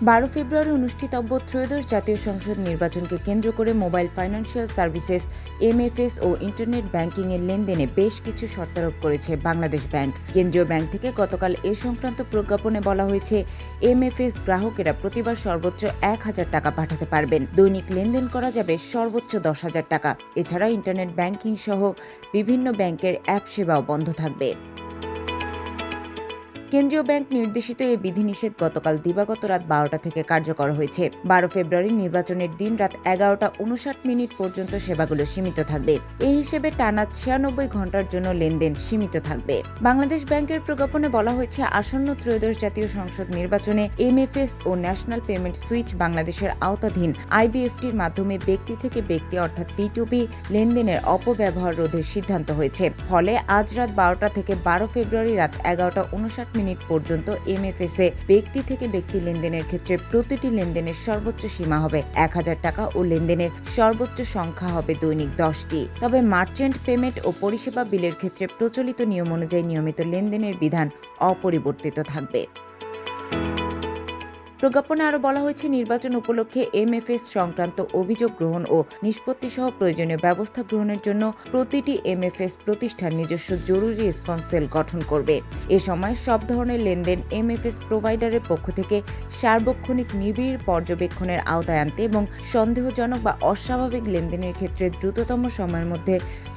12 ফেব্রুয়ারি অনুষ্ঠিতব্য ত্রয়োদশ জাতীয় সংসদ নির্বাচনকে কেন্দ্র করে মোবাইল ফাইন্যান্সিয়াল সার্ভিসেস এমএফএস ও ইন্টারনেট ব্যাংকিংয়ের লেনদেনে বেশ কিছু শর্তারোপ করেছে বাংলাদেশ ব্যাংক। কেন্দ্রীয় ব্যাংক থেকে গতকাল এ সংক্রান্ত প্রজ্ঞাপনে বলা হয়েছে, এমএফএস গ্রাহকেরা প্রতিবার সর্বোচ্চ 1,000 টাকা পাঠাতে পারবেন। দৈনিক লেনদেন করা যাবে সর্বোচ্চ 10,000 টাকা। এছাড়া ইন্টারনেট ব্যাংকিং সহ বিভিন্ন ব্যাংকের অ্যাপ সেবাও বন্ধ থাকবে। কেন্দ্রীয় ব্যাংক নির্দেশিত এই বিধিনিষেধ গতকাল দিবাগত রাত 12টা থেকে কার্যকর হয়েছে। 12 ফেব্রুয়ারি নির্বাচনের দিন রাত 11টা 59 পর্যন্ত সেবাগুলো সীমিত থাকবে। এই হিসেবে টানা 96 ঘন্টার জন্য লেনদেন সীমিত থাকবে। বাংলাদেশ ব্যাংকের প্রজ্ঞাপনে বলা হয়েছে, আসন্ন ত্রয়োদশ জাতীয় সংসদ নির্বাচনে এমএফএস ও ন্যাশনাল পেমেন্ট সুইচ বাংলাদেশের আওতাধীন আইবিএফটির মাধ্যমে ব্যক্তি থেকে ব্যক্তি অর্থাৎ P2P লেনদেনের অপব্যবহার রোধের সিদ্ধান্ত হয়েছে। ফলে আজ রাত 12টা থেকে 12 ফেব্রুয়ারি রাত 11টা 59 পর্যন্ত এমএফএস এ ব্যক্তি থেকে ব্যক্তি লেনদেনের ক্ষেত্রে প্রতিটি লেনদেনের সর্বোচ্চ সীমা হবে 1,000 টাকা ও লেনদেনের সর্বোচ্চ সংখ্যা হবে দৈনিক 10টি। তবে মার্চেন্ট পেমেন্ট ও পরিষেবা বিলের ক্ষেত্রে প্রচলিত নিয়ম অনুযায়ী নিয়মিত লেনদেনের বিধান অপরিবর্তিত থাকবে। প্রজ্ঞাপনে আরও বলা হয়েছে, নির্বাচন উপলক্ষে এমএফএস সংক্রান্ত অভিযোগ গ্রহণ ও নিষ্পত্তি সহ প্রয়োজনীয় ব্যবস্থা গ্রহণের জন্য প্রতিটি এমএফএস প্রতিষ্ঠান নিজস্ব জরুরি রেসপন্স সেল গঠন করবে। এ সময় সব ধরনের লেনদেন এমএফএস প্রোভাইডারের পক্ষ থেকে সার্বক্ষণিক নিবিড় পর্যবেক্ষণের আওতায় আনতে এবং সন্দেহজনক বা অস্বাভাবিক লেনদেনের ক্ষেত্রে দ্রুততম সময়ের মধ্যে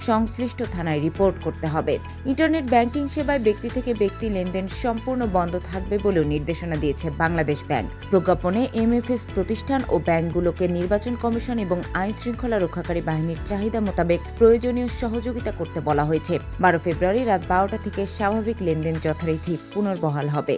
সংশ্লিষ্ট থানায় রিপোর্ট করতে হবে। ইন্টারনেট ব্যাংকিং সেবায় ব্যক্তি থেকে ব্যক্তি লেনদেন সম্পূর্ণ বন্ধ থাকবে বলেও নির্দেশনা দিয়েছে বাংলাদেশ ব্যাংক। প্রজ্ঞাপনে এমএফএস প্রতিষ্ঠান ও ব্যাংকগুলোকে নির্বাচন কমিশন এবং আইন শৃঙ্খলা রক্ষাকারী বাহিনীর চাহিদা মোতাবেক প্রয়োজনীয় সহযোগিতা করতে বলা হয়েছে। 12 ফেব্রুয়ারি রাত 12টা থেকে স্বাভাবিক লেনদেন যথারীতি পুনর্বহাল হবে।